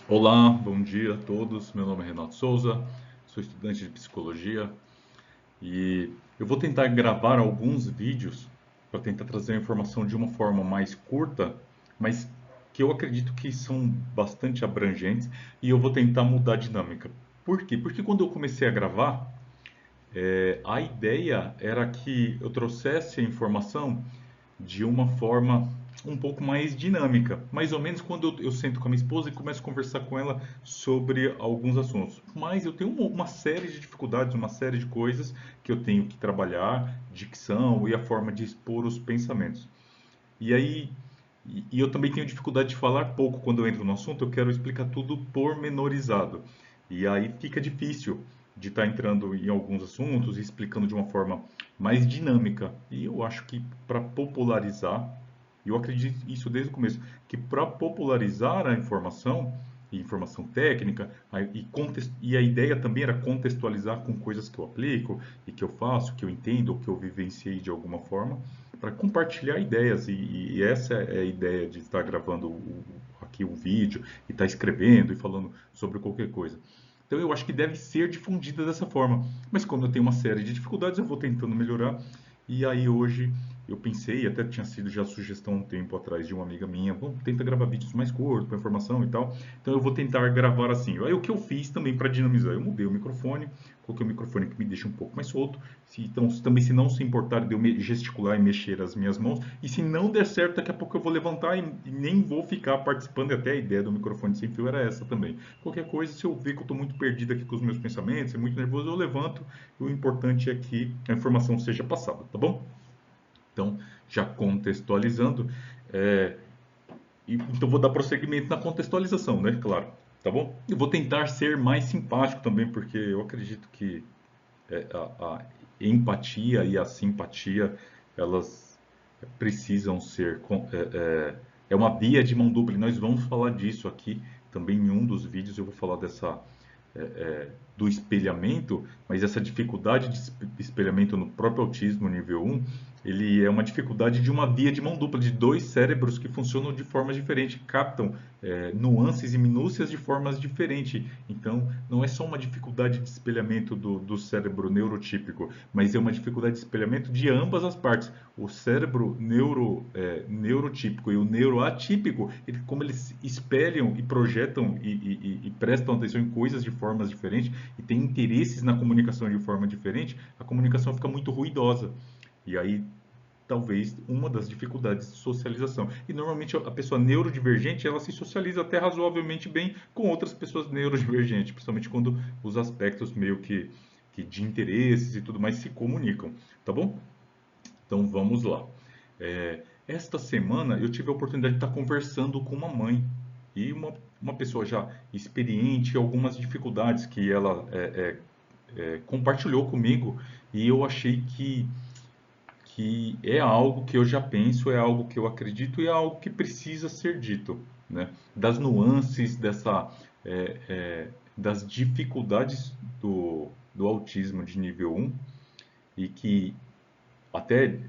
Olá, bom dia a todos. Meu nome é Renato Souza, sou estudante de psicologia e eu vou tentar gravar alguns vídeos para tentar trazer a informação de uma forma mais curta, mas que eu acredito que são bastante abrangentes e eu vou tentar mudar a dinâmica. Por quê? Porque quando eu comecei a gravar, a ideia era que eu trouxesse a informação de uma forma um pouco mais dinâmica. Mais ou menos quando eu sento com a minha esposa e começo a conversar com ela sobre alguns assuntos. Mas eu tenho uma série de dificuldades, uma série de coisas que eu tenho que trabalhar, dicção e a forma de expor os pensamentos. E aí, e eu também tenho dificuldade de falar pouco quando eu entro no assunto, eu quero explicar tudo pormenorizado. E aí fica difícil de estar entrando em alguns assuntos e explicando de uma forma mais dinâmica. E eu acho que para popularizar, e eu acredito isso desde o começo, que para popularizar a informação, e informação técnica, e a ideia também era contextualizar com coisas que eu aplico, e que eu faço, que eu entendo, ou que eu vivenciei de alguma forma, para compartilhar ideias. E essa é a ideia de estar gravando aqui o vídeo, e estar escrevendo e falando sobre qualquer coisa. Então eu acho que deve ser difundida dessa forma. Mas como eu tenho uma série de dificuldades, eu vou tentando melhorar. E aí hoje eu pensei, até tinha sido já sugestão um tempo atrás de uma amiga minha, bom, tenta gravar vídeos mais curtos, com informação e tal. Então eu vou tentar gravar assim. Aí o que eu fiz também para dinamizar, eu mudei o microfone, coloquei um microfone que me deixa um pouco mais solto. Então também se não se importar de eu gesticular e mexer as minhas mãos, e se não der certo, daqui a pouco eu vou levantar e nem vou ficar participando, e até a ideia do microfone sem fio era essa também. Qualquer coisa, se eu ver que eu estou muito perdido aqui com os meus pensamentos, é muito nervoso, eu levanto, e o importante é que a informação seja passada, tá bom? Então, já contextualizando, é, então vou dar prosseguimento na contextualização, né? Claro, tá bom? Eu vou tentar ser mais simpático também, porque eu acredito que a empatia e a simpatia, elas precisam ser, é uma via de mão dupla, e nós vamos falar disso aqui também em um dos vídeos, eu vou falar do espelhamento, mas essa dificuldade de espelhamento no próprio autismo nível um, ele é uma dificuldade de uma via de mão dupla, de dois cérebros que funcionam de formas diferentes, captam nuances e minúcias de formas diferentes. Então, não é só uma dificuldade de espelhamento do cérebro neurotípico, mas é uma dificuldade de espelhamento de ambas as partes. O cérebro neurotípico e o neuroatípico, como eles espelham e projetam e prestam atenção em coisas de formas diferentes e têm interesses na comunicação de forma diferente, a comunicação fica muito ruidosa. E aí talvez uma das dificuldades de socialização. E normalmente a pessoa neurodivergente, ela se socializa até razoavelmente bem com outras pessoas neurodivergentes, principalmente quando os aspectos meio que de interesses e tudo mais se comunicam, tá bom? Então vamos lá. Esta semana eu tive a oportunidade de estar conversando com uma mãe e uma pessoa já experiente, algumas dificuldades que ela compartilhou comigo, e eu achei que é algo que eu já penso, é algo que eu acredito e é algo que precisa ser dito, né? Das nuances das dificuldades do autismo de nível um, e que até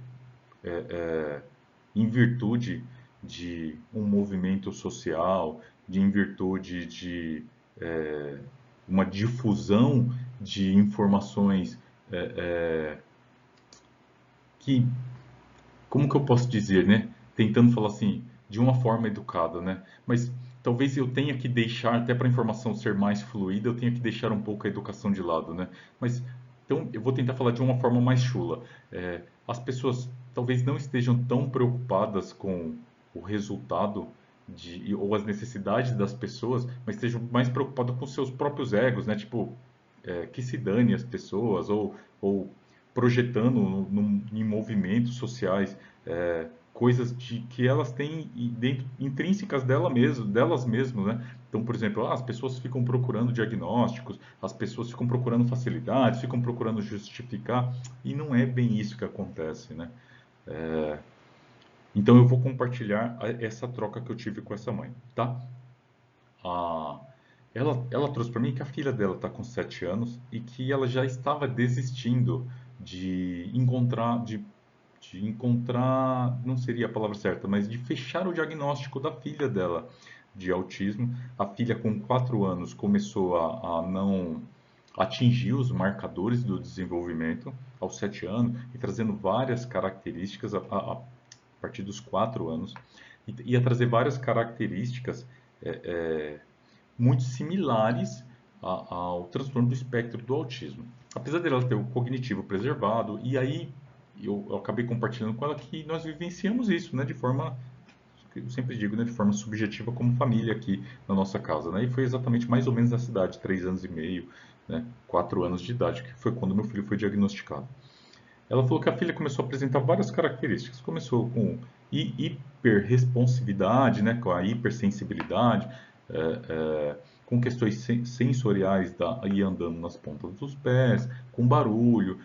em virtude de um movimento social, em virtude de uma difusão de informações que, como que eu posso dizer, né? Tentando falar assim, de uma forma educada, né? Mas talvez eu tenha que deixar, até para a informação ser mais fluida, eu tenha que deixar um pouco a educação de lado, né? Mas então eu vou tentar falar de uma forma mais chula. As pessoas talvez não estejam tão preocupadas com o resultado ou as necessidades das pessoas, mas estejam mais preocupadas com seus próprios egos, né? Tipo, que se dane as pessoas, ou projetando em movimentos sociais coisas que elas têm dentro, intrínsecas delas mesmas, né? Então, por exemplo, as pessoas ficam procurando diagnósticos, as pessoas ficam procurando facilidades, ficam procurando justificar, e não é bem isso que acontece, né? Então, eu vou compartilhar essa troca que eu tive com essa mãe, tá? A, ela trouxe para mim que a filha dela está com 7 anos e que ela já estava desistindo de encontrar, de encontrar, não seria a palavra certa, mas de fechar o diagnóstico da filha dela. de autismo. A filha, com 4 anos, começou a não atingir os marcadores do desenvolvimento aos 7 anos e trazendo várias características a partir dos 4 anos. Ia trazer várias características é, é, muito similares ao transtorno do espectro do autismo. Apesar dela ter o cognitivo preservado, e aí eu acabei compartilhando com ela que nós vivenciamos isso, né, de forma, eu sempre digo, né, de forma subjetiva como família aqui na nossa casa, né, e foi exatamente mais ou menos nessa idade, 3 anos e meio, né, 4 anos de idade, que foi quando meu filho foi diagnosticado. Ela falou que a filha começou a apresentar várias características. Começou com hiperresponsividade, né, com a hipersensibilidade, com questões sensoriais e andando nas pontas dos pés, com barulho,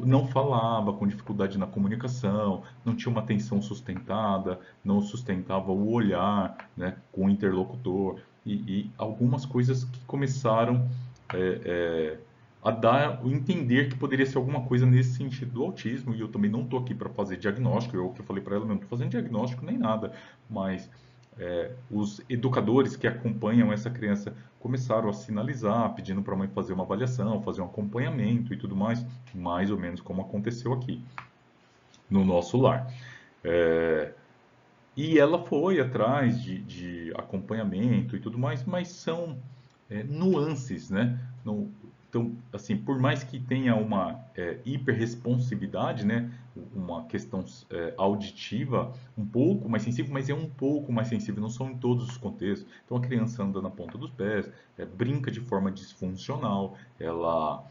não falava, com dificuldade na comunicação, não tinha uma atenção sustentada, não sustentava o olhar, né, com o interlocutor, e algumas coisas que começaram é, é, a dar, entender que poderia ser alguma coisa nesse sentido do autismo, e eu também não estou aqui para fazer diagnóstico, eu que eu falei para ela, não estou fazendo diagnóstico nem nada, mas os educadores que acompanham essa criança começaram a sinalizar, pedindo para a mãe fazer uma avaliação, fazer um acompanhamento e tudo mais ou menos como aconteceu aqui no nosso lar. É, e ela foi atrás de acompanhamento e tudo mais, mas são nuances, né? Não, então, assim, por mais que tenha uma hiperresponsividade, né? Uma questão auditiva um pouco mais sensível, mas é um pouco mais sensível, não são em todos os contextos. Então, a criança anda na ponta dos pés, brinca de forma disfuncional, ela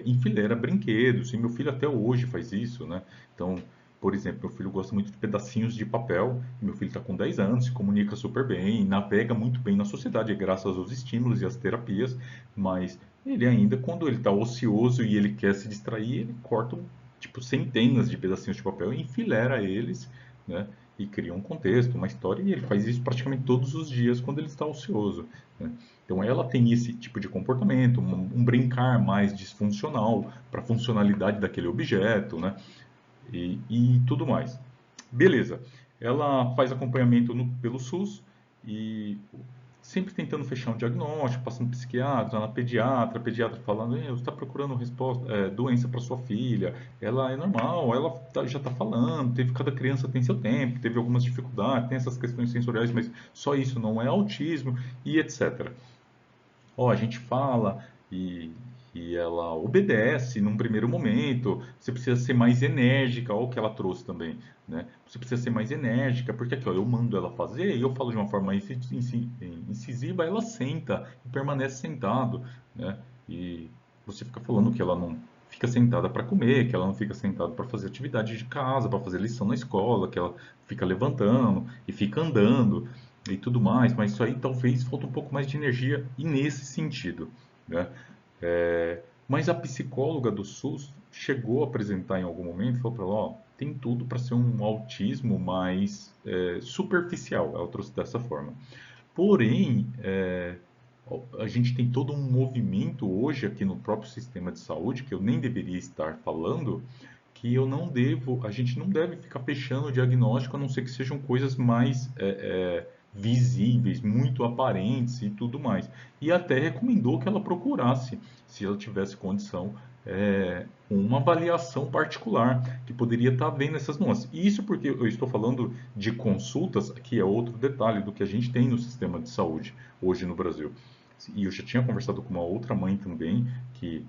enfileira brinquedos, e meu filho até hoje faz isso, né? Então, por exemplo, meu filho gosta muito de pedacinhos de papel. Meu filho está com 10 anos, se comunica super bem, navega muito bem na sociedade, graças aos estímulos e às terapias. Mas ele ainda, quando ele está ocioso e ele quer se distrair, ele corta tipo centenas de pedacinhos de papel e enfileira eles, né? E cria um contexto, uma história, e ele faz isso praticamente todos os dias quando ele está ocioso, né? Então ela tem esse tipo de comportamento, um brincar mais disfuncional para a funcionalidade daquele objeto, né? E tudo mais. Beleza. Ela faz acompanhamento pelo SUS e sempre tentando fechar um diagnóstico, passando psiquiatra, na pediatra, pediatra falando, você está procurando resposta, doença para sua filha, ela é normal, ela já está falando, cada criança tem seu tempo, teve algumas dificuldades, tem essas questões sensoriais, mas só isso não é autismo, e etc. Ó, a gente fala e, e ela obedece num primeiro momento. Você precisa ser mais enérgica, olha o que ela trouxe também, né? Você precisa ser mais enérgica, porque aqui, ó, eu mando ela fazer e eu falo de uma forma mais incisiva, ela senta e permanece sentado, né? E você fica falando que ela não fica sentada para comer, que ela não fica sentada para fazer atividade de casa, para fazer lição na escola, que ela fica levantando e fica andando e tudo mais, mas isso aí talvez falta um pouco mais de energia e nesse sentido, né? Mas a psicóloga do SUS chegou a apresentar em algum momento, falou para ela, ó, tem tudo para ser um autismo mais superficial, ela trouxe dessa forma. Porém, a gente tem todo um movimento hoje aqui no próprio sistema de saúde, que eu nem deveria estar falando, que eu não devo, a gente não deve ficar fechando o diagnóstico, a não ser que sejam coisas mais visíveis, muito aparentes e tudo mais. E até recomendou que ela procurasse, se ela tivesse condição, uma avaliação particular, que poderia estar vendo essas nuances. E isso porque eu estou falando de consultas, que é outro detalhe do que a gente tem no sistema de saúde hoje no Brasil. E eu já tinha conversado com uma outra mãe também, que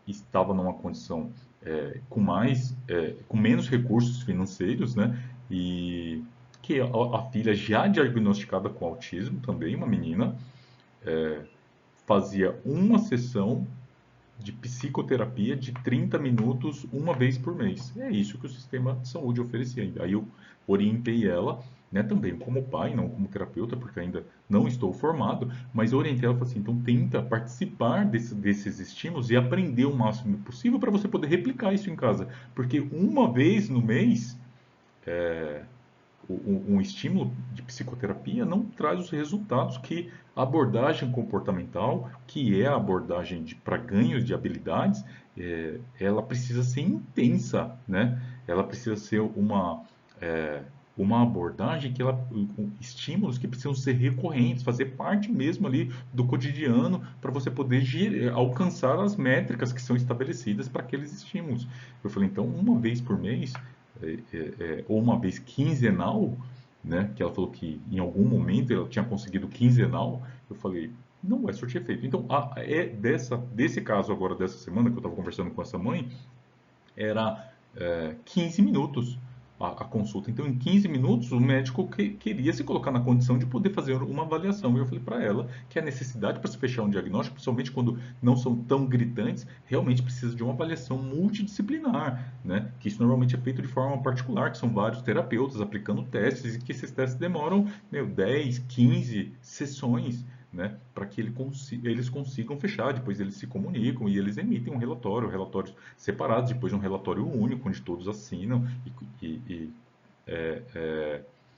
estava numa condição com menos recursos financeiros, né? E que a filha já diagnosticada com autismo também, uma menina, fazia uma sessão de psicoterapia de 30 minutos uma vez por mês. É isso que o sistema de saúde oferecia. Aí eu orientei ela, né, também como pai, não como terapeuta, porque ainda não estou formado, mas orientei ela e falei assim, então tenta participar desses estímulos e aprender o máximo possível para você poder replicar isso em casa. Porque uma vez no mês, um estímulo de psicoterapia não traz os resultados que a abordagem comportamental, que é a abordagem para ganhos de habilidades, ela precisa ser intensa, né? Ela precisa ser uma uma abordagem que ela, com estímulos que precisam ser recorrentes, fazer parte mesmo ali do cotidiano para você poder alcançar as métricas que são estabelecidas para aqueles estímulos. Eu falei, então, uma vez por mês, ou uma vez quinzenal, né, que ela falou que em algum momento ela tinha conseguido quinzenal, eu falei, não vai surtir efeito. Então, desse caso agora, dessa semana que eu estava conversando com essa mãe, era 15 minutos a consulta. Então, em 15 minutos, o médico queria se colocar na condição de poder fazer uma avaliação. E eu falei para ela que a necessidade para se fechar um diagnóstico, principalmente quando não são tão gritantes, realmente precisa de uma avaliação multidisciplinar, né? Que isso normalmente é feito de forma particular, que são vários terapeutas aplicando testes e que esses testes demoram 10, 15 sessões, né, para que eles consigam fechar, depois eles se comunicam e eles emitem um relatório, relatórios separados, depois um relatório único, onde todos assinam e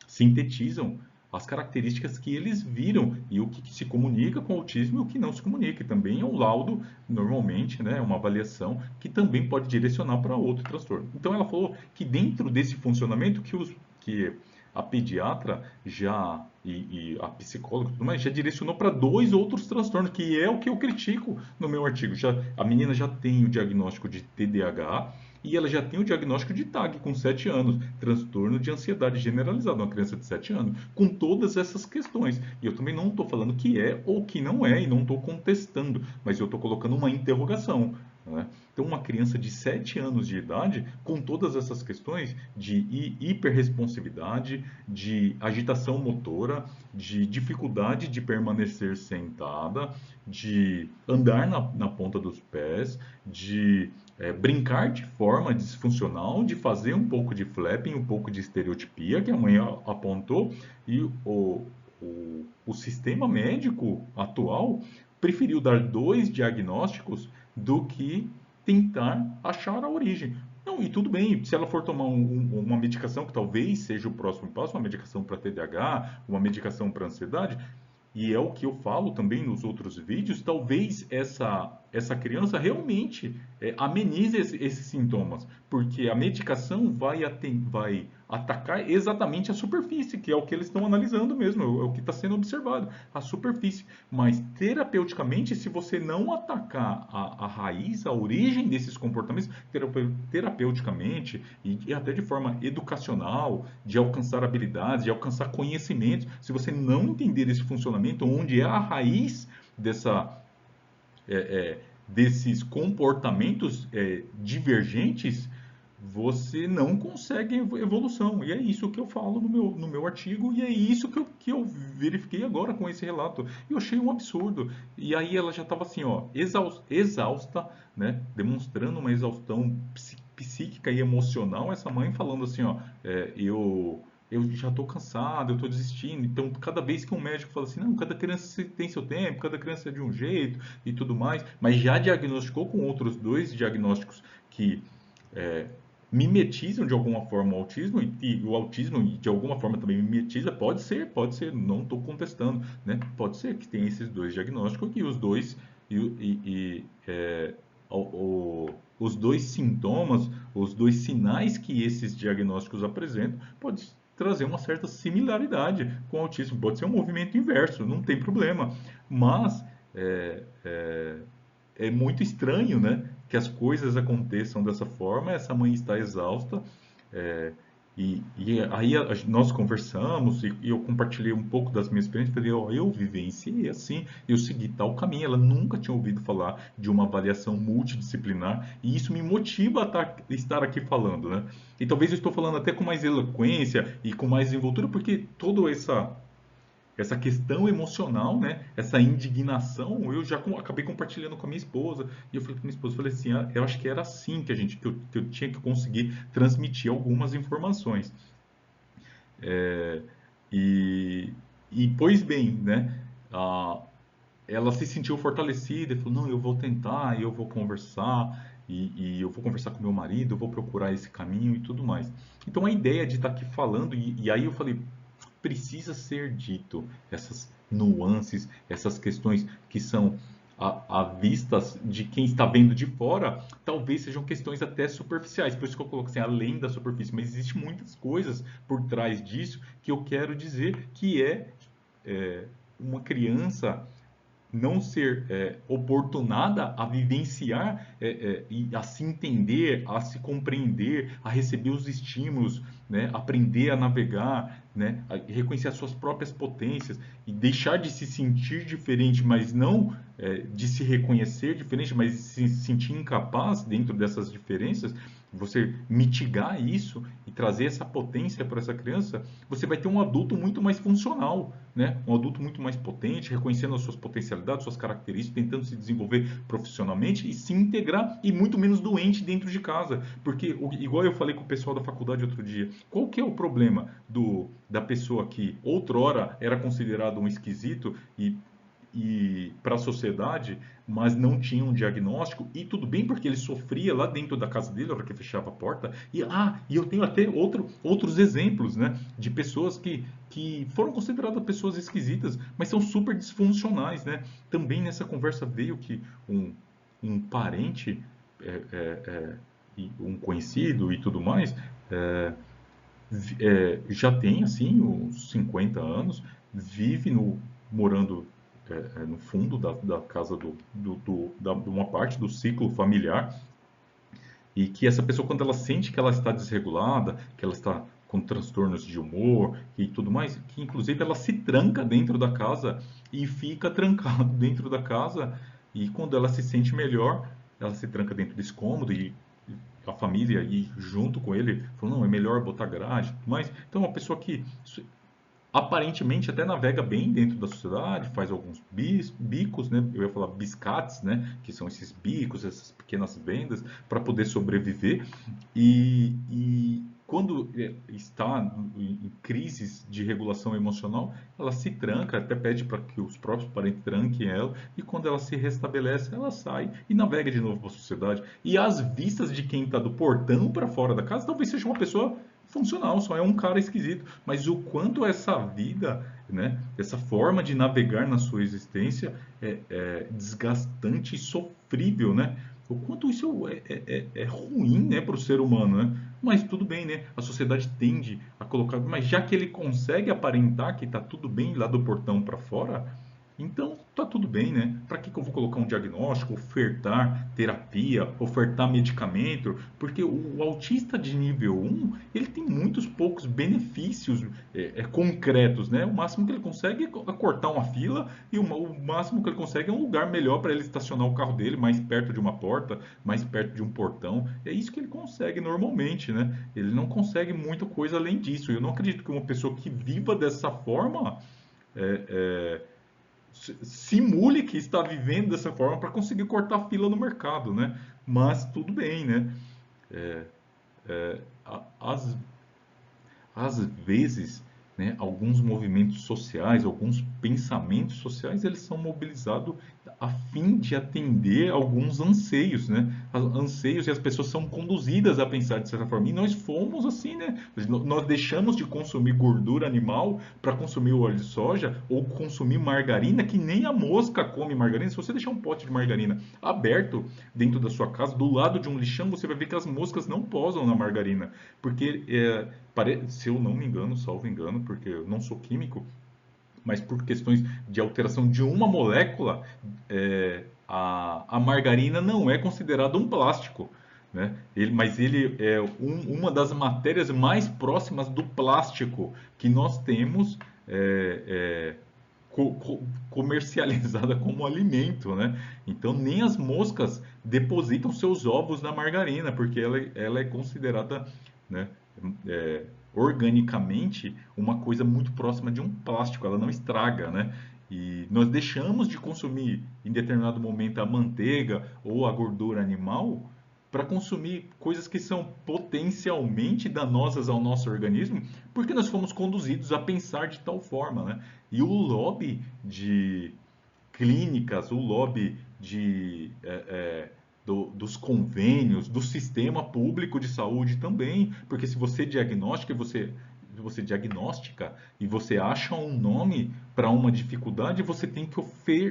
sintetizam as características que eles viram e o que se comunica com o autismo e o que não se comunica. E também é um laudo, normalmente, né, uma avaliação que também pode direcionar para outro transtorno. Então ela falou que dentro desse funcionamento que a pediatra e a psicóloga tudo mais, já direcionou para dois outros transtornos, que é o que eu critico no meu artigo. A menina já tem o diagnóstico de TDAH e ela já tem o diagnóstico de TAG com 7 anos, transtorno de ansiedade generalizada, uma criança de 7 anos, com todas essas questões. E eu também não estou falando que é ou que não é, e não estou contestando, mas eu estou colocando uma interrogação. Né? Então, uma criança de 7 anos de idade, com todas essas questões de hiperresponsividade, de agitação motora, de dificuldade de permanecer sentada, de andar na ponta dos pés, de brincar de forma disfuncional, de fazer um pouco de flapping, um pouco de estereotipia, que a mãe apontou, e o sistema médico atual preferiu dar dois diagnósticos do que tentar achar a origem. Não, e tudo bem, se ela for tomar uma medicação, que talvez seja o próximo passo, uma medicação para TDAH, uma medicação para ansiedade, e é o que eu falo também nos outros vídeos, talvez essa criança realmente amenize esses sintomas, porque a medicação vai atacar exatamente a superfície, que é o que eles estão analisando mesmo, é o que está sendo observado, a superfície. Mas terapeuticamente, se você não atacar a raiz, a origem desses comportamentos, terapeuticamente e até de forma educacional, de alcançar habilidades, de alcançar conhecimentos, se você não entender esse funcionamento, onde é a raiz é, é, desses comportamentos divergentes, você não consegue evolução. E é isso que eu falo no meu artigo, e é isso que eu verifiquei agora com esse relato. E eu achei um absurdo. E aí ela já estava assim, ó, exausta, né, demonstrando uma exaustão psíquica e emocional, essa mãe falando assim, ó, eu já estou cansado, eu estou desistindo. Então, cada vez que um médico fala assim, não, cada criança tem seu tempo, cada criança é de um jeito e tudo mais, mas já diagnosticou com outros dois diagnósticos que é, mimetizam de alguma forma o autismo e o autismo de alguma forma também mimetiza, pode ser, não estou contestando, né? Pode ser que tenha esses dois diagnósticos e os dois os dois sintomas, os dois sinais que esses diagnósticos apresentam, pode trazer uma certa similaridade com o autismo, pode ser um movimento inverso, não tem problema, mas é muito estranho, né, que as coisas aconteçam dessa forma. Essa mãe está exausta, é, e aí nós conversamos e eu compartilhei um pouco das minhas experiências. Falei, ó, eu vivenciei assim, eu segui tal caminho. Ela nunca tinha ouvido falar de uma avaliação multidisciplinar e isso me motiva a estar aqui falando, né? E talvez eu estou falando até com mais eloquência e com mais envoltura, porque toda essa questão emocional, né? Essa indignação, eu já acabei compartilhando com a minha esposa. E eu falei com a minha esposa, falei assim, eu acho que era assim que eu tinha que conseguir transmitir algumas informações. É, e, pois bem, né? Ah, ela se sentiu fortalecida e falou, não, eu vou tentar, eu vou conversar, eu vou conversar com meu marido, eu vou procurar esse caminho e tudo mais. Então a ideia de estar aqui falando, e aí eu falei, precisa ser dito essas nuances, essas questões que são a vistas de quem está vendo de fora, talvez sejam questões até superficiais. Por isso que eu coloco assim, além da superfície, mas existem muitas coisas por trás disso que eu quero dizer que é uma criança não ser oportunada a vivenciar e a se entender, a se compreender, a receber os estímulos, né? Aprender a navegar, né? A reconhecer as suas próprias potências e deixar de se sentir diferente, mas não de se reconhecer diferente, mas de se sentir incapaz dentro dessas diferenças. Você mitigar isso e trazer essa potência para essa criança, você vai ter um adulto muito mais funcional, né? Um adulto muito mais potente, reconhecendo as suas potencialidades, suas características, tentando se desenvolver profissionalmente e se integrar e muito menos doente dentro de casa. Porque, igual eu falei com o pessoal da faculdade outro dia, qual que é o problema da pessoa que outrora era considerado um esquisito e para a sociedade, mas não tinha um diagnóstico, e tudo bem porque ele sofria lá dentro da casa dele, na hora que fechava a porta, e eu tenho até outros exemplos, né, de pessoas que foram consideradas pessoas esquisitas, mas são super disfuncionais, né. Também nessa conversa veio que um parente, um conhecido e tudo mais, já tem assim uns 50 anos, vive morando no fundo da casa de uma parte do ciclo familiar, e que essa pessoa, quando ela sente que ela está desregulada, que ela está com transtornos de humor e tudo mais, que inclusive ela se tranca dentro da casa e fica trancado dentro da casa, e quando ela se sente melhor, ela se tranca dentro desse cômodo e a família e junto com ele falou, não, é melhor botar grade, mas então uma pessoa que aparentemente até navega bem dentro da sociedade, faz alguns bicos, né? Eu ia falar biscates, né? Que são esses bicos, essas pequenas vendas para poder sobreviver. E quando está em crises de regulação emocional, ela se tranca, até pede para que os próprios parentes tranquem ela, e quando ela se restabelece, ela sai e navega de novo para a sociedade. E às vistas de quem está do portão para fora da casa, talvez seja uma pessoa funcional, só é um cara esquisito. Mas o quanto essa vida, né, essa forma de navegar na sua existência é desgastante e sofrível, né? O quanto isso é ruim, né, para o ser humano, né? Mas tudo bem, né? A sociedade tende a colocar, mas já que ele consegue aparentar que está tudo bem lá do portão para fora, então tá tudo bem, né? Para que eu vou colocar um diagnóstico, ofertar terapia, ofertar medicamento? Porque o autista de nível 1 ele tem muitos poucos benefícios concretos, né? O máximo que ele consegue é cortar uma fila e o máximo que ele consegue é um lugar melhor para ele estacionar o carro dele, mais perto de uma porta, mais perto de um portão. É isso que ele consegue normalmente, né? Ele não consegue muita coisa além disso. Eu não acredito que uma pessoa que viva dessa forma é, é, simule que está vivendo dessa forma para conseguir cortar fila no mercado, né? Mas tudo bem, né? Às, às vezes, né, alguns movimentos sociais, alguns pensamentos sociais, eles são mobilizados a fim de atender alguns anseios, né? Anseios, e as pessoas são conduzidas a pensar de certa forma. E nós fomos assim, né? Nós deixamos de consumir gordura animal para consumir o óleo de soja ou consumir margarina, que nem a mosca come margarina. Se você deixar um pote de margarina aberto dentro da sua casa, do lado de um lixão, você vai ver que as moscas não posam na margarina, porque se eu não me engano, salvo engano, porque eu não sou químico, mas por questões de alteração de uma molécula, a margarina não é considerada um plástico, né? Mas ele é uma das matérias mais próximas do plástico que nós temos comercializada como alimento, né? Então nem as moscas depositam seus ovos na margarina, porque ela é considerada, né, organicamente uma coisa muito próxima de um plástico, ela não estraga, né? E nós deixamos de consumir em determinado momento a manteiga ou a gordura animal para consumir coisas que são potencialmente danosas ao nosso organismo, porque nós fomos conduzidos a pensar de tal forma, né? E o lobby de clínicas, o lobby dos convênios, do sistema público de saúde também, porque se você diagnostica e você diagnostica e você acha um nome, para uma dificuldade, você tem que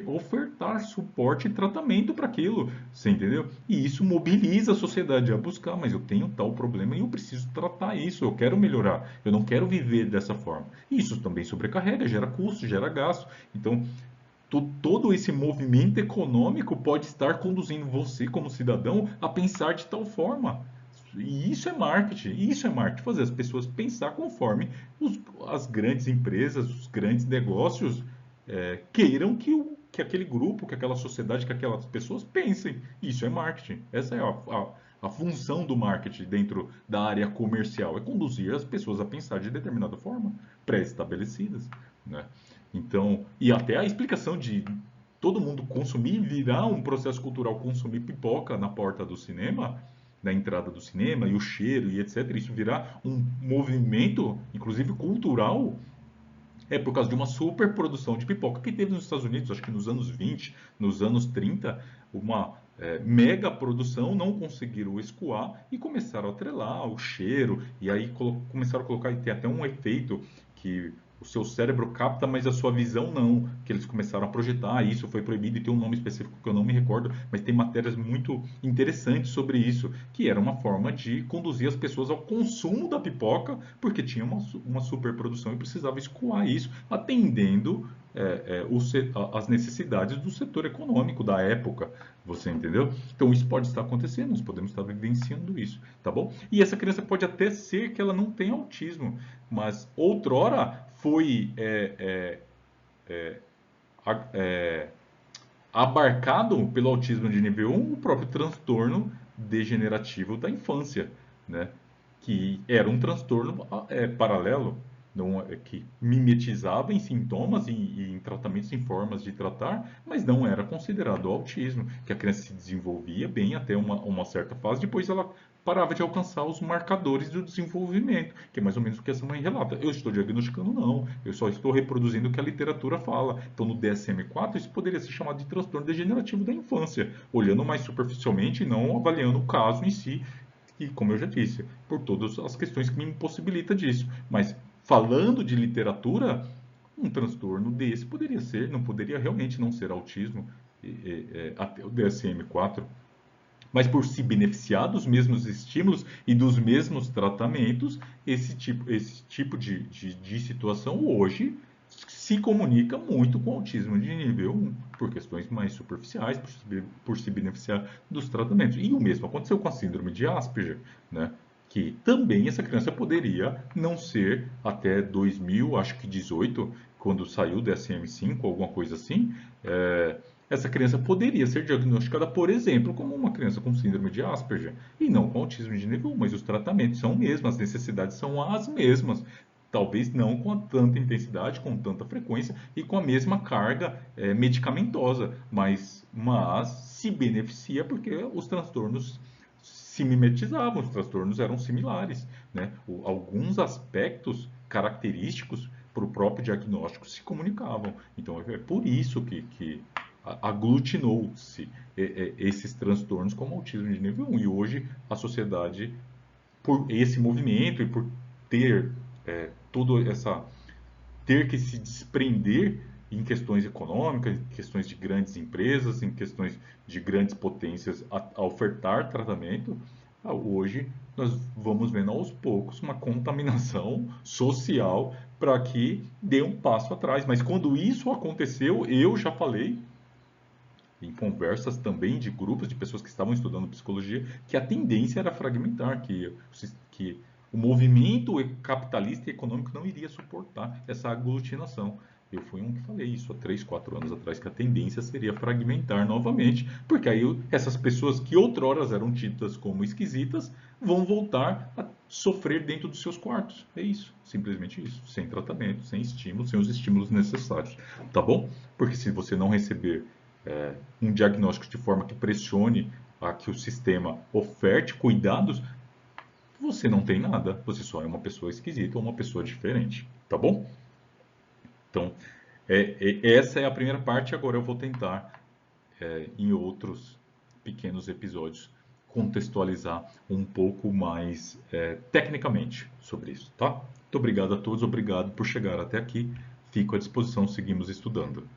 ofertar suporte e tratamento para aquilo, você entendeu? E isso mobiliza a sociedade a buscar, mas eu tenho tal problema e eu preciso tratar isso, eu quero melhorar, eu não quero viver dessa forma. E isso também sobrecarrega, gera custo, gera gasto. Então, todo esse movimento econômico pode estar conduzindo você, como cidadão, a pensar de tal forma. E isso é marketing, fazer as pessoas pensar conforme as grandes empresas, os grandes negócios queiram que aquele grupo, que aquela sociedade, que aquelas pessoas pensem. Isso é marketing. Essa é a função do marketing dentro da área comercial, é conduzir as pessoas a pensar de determinada forma, pré-estabelecidas, né? Então, e até a explicação de todo mundo consumir, virar um processo cultural, consumir pipoca na porta do cinema, na entrada do cinema, e o cheiro e etc. Isso virar um movimento, inclusive cultural, é por causa de uma superprodução de pipoca que teve nos Estados Unidos, acho que nos anos 20, nos anos 30, uma mega produção, não conseguiram escoar e começaram a atrelar o cheiro, e aí começaram a colocar, e tem até um efeito que o seu cérebro capta, mas a sua visão não, que eles começaram a projetar, e isso foi proibido e tem um nome específico que eu não me recordo, mas tem matérias muito interessantes sobre isso, que era uma forma de conduzir as pessoas ao consumo da pipoca, porque tinha uma superprodução e precisava escoar isso, atendendo as necessidades do setor econômico da época, você entendeu? Então isso pode estar acontecendo, nós podemos estar vivenciando isso, tá bom? E essa criança pode até ser que ela não tenha autismo, mas outrora foi abarcado pelo autismo de nível 1 o próprio transtorno degenerativo da infância, né? Que era um transtorno paralelo, que mimetizava em sintomas e em tratamentos, em formas de tratar, mas não era considerado autismo, que a criança se desenvolvia bem até uma certa fase, depois ela parava de alcançar os marcadores do desenvolvimento, que é mais ou menos o que essa mãe relata. Eu estou diagnosticando, não, eu só estou reproduzindo o que a literatura fala. Então, no DSM-4, isso poderia ser chamado de transtorno degenerativo da infância, olhando mais superficialmente e não avaliando o caso em si, e como eu já disse, por todas as questões que me impossibilita disso. Mas falando de literatura, um transtorno desse poderia ser, não poderia realmente não ser autismo, até o DSM-4, mas por se beneficiar dos mesmos estímulos e dos mesmos tratamentos, esse tipo de situação hoje se comunica muito com autismo de nível 1, por questões mais superficiais, por se beneficiar dos tratamentos. E o mesmo aconteceu com a síndrome de Asperger, né? Que também essa criança poderia não ser até 2000, acho que 18, quando saiu o DSM-5, alguma coisa assim, essa criança poderia ser diagnosticada, por exemplo, como uma criança com síndrome de Asperger, e não com autismo de nível 1, mas os tratamentos são os mesmos, as necessidades são as mesmas. Talvez não com tanta intensidade, com tanta frequência e com a mesma carga medicamentosa, mas se beneficia porque os transtornos se mimetizavam, os transtornos eram similares, né? Alguns aspectos característicos para o próprio diagnóstico se comunicavam. Então é por isso que aglutinou-se esses transtornos como autismo de nível 1. E hoje a sociedade, por esse movimento e por ter todo essa ter que se desprender em questões econômicas, em questões de grandes empresas, em questões de grandes potências a ofertar tratamento, hoje nós vamos vendo aos poucos uma contaminação social para que dê um passo atrás. Mas quando isso aconteceu, eu já falei em conversas também de grupos de pessoas que estavam estudando psicologia, que a tendência era fragmentar, que o movimento capitalista e econômico não iria suportar essa aglutinação. Eu fui um que falei isso há 3, 4 anos atrás, que a tendência seria fragmentar novamente, porque aí essas pessoas que outrora eram tidas como esquisitas vão voltar a sofrer dentro dos seus quartos. É isso, simplesmente isso, sem tratamento, sem estímulo, sem os estímulos necessários, tá bom? Porque se você não receber um diagnóstico de forma que pressione a que o sistema oferte cuidados, você não tem nada, você só é uma pessoa esquisita ou uma pessoa diferente, tá bom? Então, essa é a primeira parte, agora eu vou tentar, em outros pequenos episódios, contextualizar um pouco mais tecnicamente sobre isso, tá? Muito obrigado a todos, obrigado por chegar até aqui. fico à disposição, seguimos estudando.